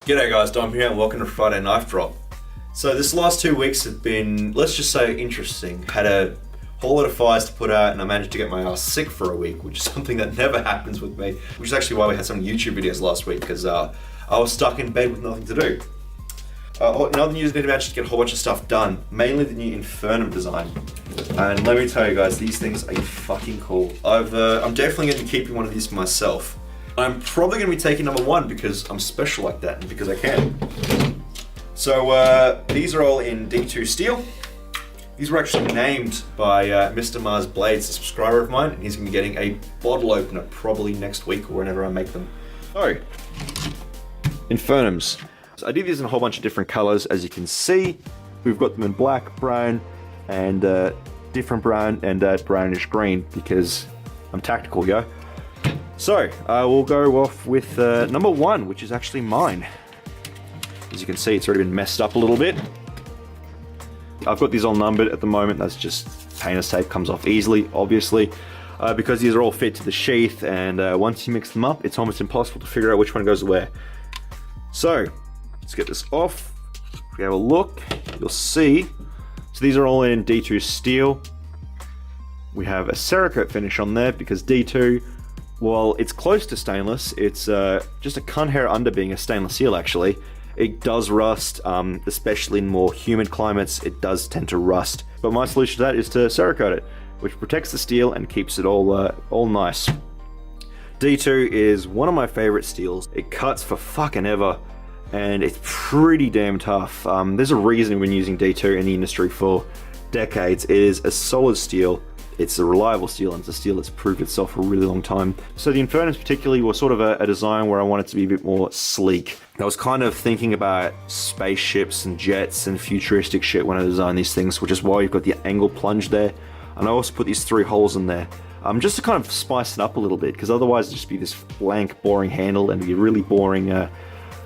G'day guys, Dom here and welcome to Friday Knife Drop. So this last 2 weeks have been, let's just say, interesting. Had a whole lot of fires to put out and I managed to get my ass sick for a week, which is something that never happens with me, which is actually why we had some YouTube videos last week, because I was stuck in bed with nothing to do. Another news, I managed to get a whole bunch of stuff done, mainly the new Infernum design. And let me tell you guys, these things are fucking cool. I'm definitely going to be keeping one of these for myself. I'm probably going to be taking number one because I'm special like that and because I can. So these are all in D2 steel. These were actually named by Mr. Mars Blades, a subscriber of mine, and he's going to be getting a bottle opener probably next week or whenever I make them. So, Infernums. So I did these in a whole bunch of different colors, as you can see. We've got them in black, brown, and different brown and brownish green because I'm tactical, yo. So, we'll go off with number one, which is actually mine. As you can see, it's already been messed up a little bit. I've got these all numbered at the moment. That's just painter's tape, comes off easily, obviously, because these are all fit to the sheath, and once you mix them up, it's almost impossible to figure out which one goes where. So, let's get this off. If we have a look, you'll see. So these are all in D2 steel. We have a Cerakote finish on there because D2, well, it's close to stainless. It's just a cunt hair under being a stainless steel, actually. It does rust, especially in more humid climates. It does tend to rust. But my solution to that is to Cerakote it, which protects the steel and keeps it all nice. D2 is one of my favorite steels. It cuts for fucking ever, and it's pretty damn tough. There's a reason we've been using D2 in the industry for decades. It is a solid steel. It's a reliable steel, and it's a steel that's proved itself for a really long time. So the Infernums particularly were sort of a design where I wanted to be a bit more sleek. I was kind of thinking about spaceships and jets and futuristic shit when I designed these things, which is why you've got the angle plunge there. And I also put these 3 holes in there, just to kind of spice it up a little bit, because otherwise it'd just be this blank, boring handle and it'd be really boring, a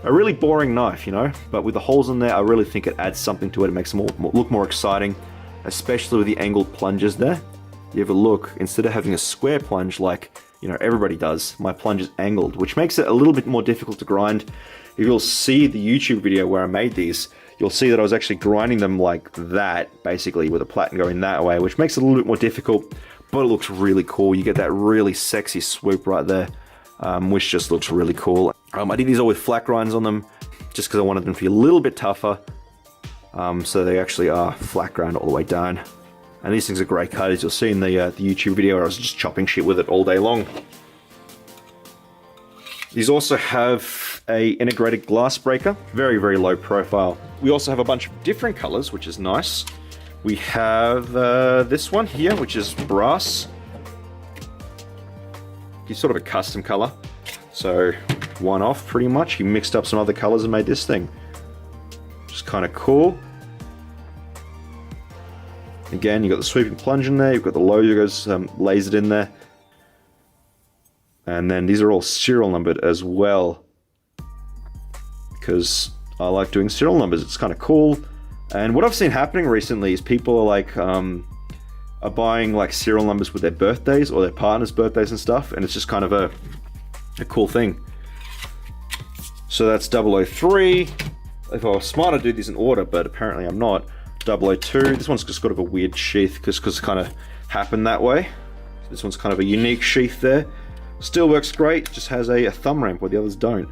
really boring knife, you know? But with the holes in there, I really think it adds something to it. It makes them look more exciting, especially with the angled plunges there. You have a look, instead of having a square plunge like, you know, everybody does, my plunge is angled, which makes it a little bit more difficult to grind. If you'll see the YouTube video where I made these, you'll see that I was actually grinding them like that, basically, with a platen going that way, which makes it a little bit more difficult, but it looks really cool. You get that really sexy swoop right there, which just looks really cool. I did these all with flat grinds on them, just because I wanted them to be a little bit tougher, so they actually are flat grind all the way down. And these things are great cut, as you'll see in the YouTube video where I was just chopping shit with it all day long. These also have a integrated glass breaker, very, very low profile. We also have a bunch of different colors, which is nice. We have this one here, which is brass. It's sort of a custom color. So one off pretty much. He mixed up some other colors and made this thing. Just kind of cool. Again, you've got the sweeping plunge in there, you've got the logos lasered in there. And then these are all serial numbered as well, because I like doing serial numbers. It's kind of cool. And what I've seen happening recently is people are like, are buying like serial numbers with their birthdays or their partner's birthdays and stuff, and it's just kind of a cool thing. So that's 003. If I was smart, I'd do these in order, but apparently I'm not. 002. This one's just got a weird sheath because it kind of happened that way. So this one's kind of a unique sheath there. Still works great, just has a thumb ramp where the others don't.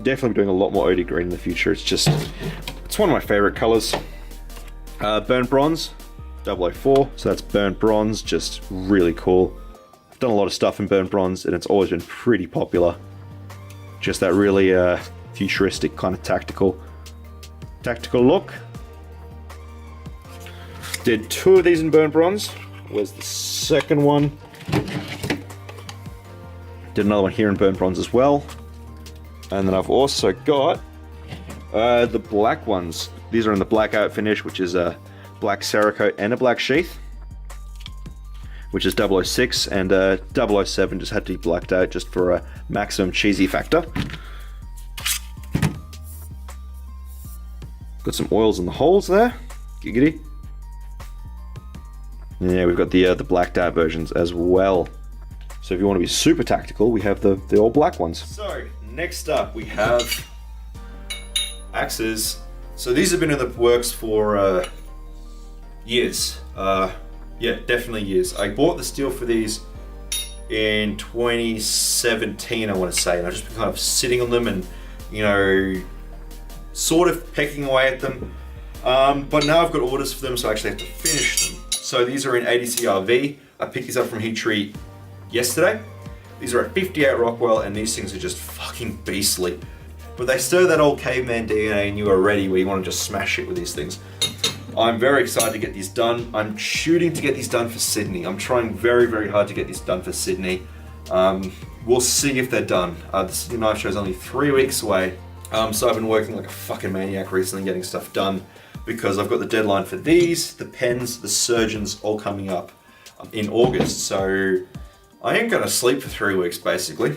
Definitely doing a lot more OD green in the future. It's one of my favorite colors. Burnt bronze, 004. So that's burnt bronze, just really cool. I've done a lot of stuff in burnt bronze and it's always been pretty popular. Just that really futuristic kind of tactical look. Did 2 of these in burnt bronze. Where's the second one? Did another one here in burnt bronze as well. And then I've also got the black ones. These are in the blackout finish, which is a black Cerakote and a black sheath, which is 006, and 007 just had to be blacked out just for a maximum cheesy factor. Got some oils in the holes there, giggity. Yeah, we've got the blacked out versions as well. So if you want to be super tactical, we have the all black ones. So next up we have AXES. So these have been in the works for years. Yeah, definitely years. I bought the steel for these in 2017, I want to say, and I've just been kind of sitting on them and, you know, sort of pecking away at them. But now I've got orders for them, so I actually have to finish them. So these are in 80CRV. I picked these up from Heat Treat yesterday. These are at 58 Rockwell, and these things are just fucking beastly. But they stir that old caveman DNA in you already, where you want to just smash it with these things. I'm very excited to get these done. I'm shooting to get these done for Sydney. I'm trying very, very hard to get these done for Sydney. We'll see if they're done. The Sydney Knife Show is only 3 weeks away. So I've been working like a fucking maniac recently getting stuff done because I've got the deadline for these, the pens, the surgeons all coming up in August. So I ain't gonna sleep for 3 weeks basically.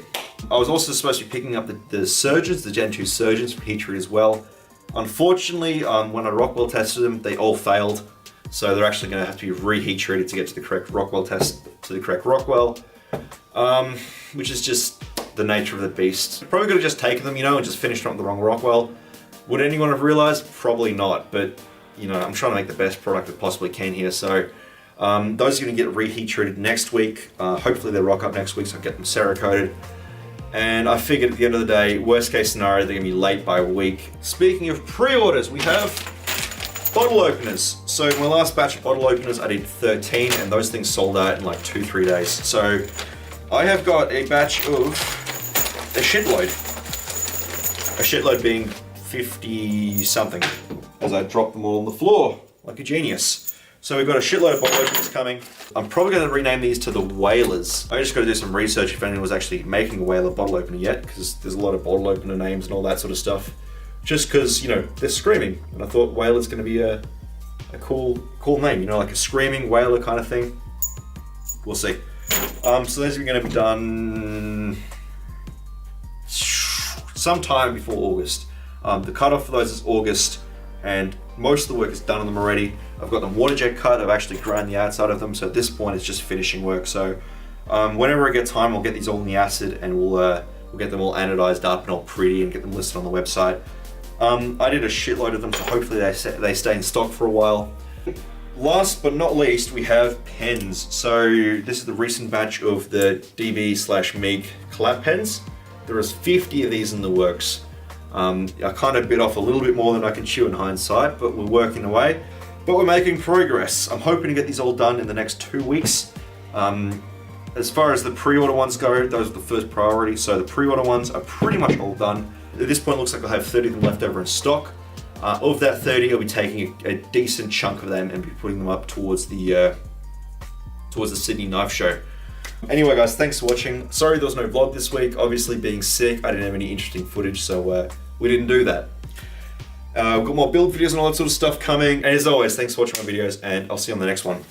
I was also supposed to be picking up the surgeons, the Gen 2 surgeons from Heat Treat as well. Unfortunately, when I Rockwell tested them, they all failed. So they're actually gonna have to be reheat treated to get to the correct Rockwell test, to the correct Rockwell, which is just the nature of the beast. Probably could have just taken them, you know, and just finished up the wrong Rockwell. Would anyone have realized? Probably not, but you know, I'm trying to make the best product I possibly can here. So those are gonna get reheat treated next week. Hopefully they rock up next week so I get them Cerakoted. And I figured at the end of the day, worst case scenario, they're gonna be late by a week. Speaking of pre-orders, we have bottle openers. So my last batch of bottle openers, I did 13, and those things sold out in like 2-3 days. So I have got a batch of a shitload. A shitload being 50 something, as I drop them all on the floor like a genius. So we've got a shitload of bottle openers coming. I'm probably going to rename these to the Whalers. I just got to do some research if anyone was actually making a Whaler bottle opener yet, because there's a lot of bottle opener names and all that sort of stuff. Just because, you know, they're screaming, and I thought Whaler's going to be a cool name, you know, like a screaming whaler kind of thing. We'll see. So those are going to be done sometime before August. The cutoff for those is August, and most of the work is done on them already. I've got them water jet cut. I've actually ground the outside of them, so at this point it's just finishing work. So whenever I get time, I'll get these all in the acid, and we'll get them all anodized up and all pretty and get them listed on the website. I did a shitload of them, so hopefully they stay in stock for a while. Last but not least, we have pens. So this is the recent batch of the DB/MIG collab pens. There is 50 of these in the works. I kind of bit off a little bit more than I can chew in hindsight, but we're working away. But we're making progress. I'm hoping to get these all done in the next 2 weeks. As far as the pre-order ones go, those are the first priority. So the pre-order ones are pretty much all done. At this point, it looks like I'll have 30 of them left over in stock. Of that 30, I'll be taking a decent chunk of them and be putting them up towards the Sydney Knife Show. Anyway, guys, thanks for watching. Sorry there was no vlog this week. Obviously, being sick, I didn't have any interesting footage, so we didn't do that. We've got more build videos and all that sort of stuff coming. And as always, thanks for watching my videos, and I'll see you on the next one.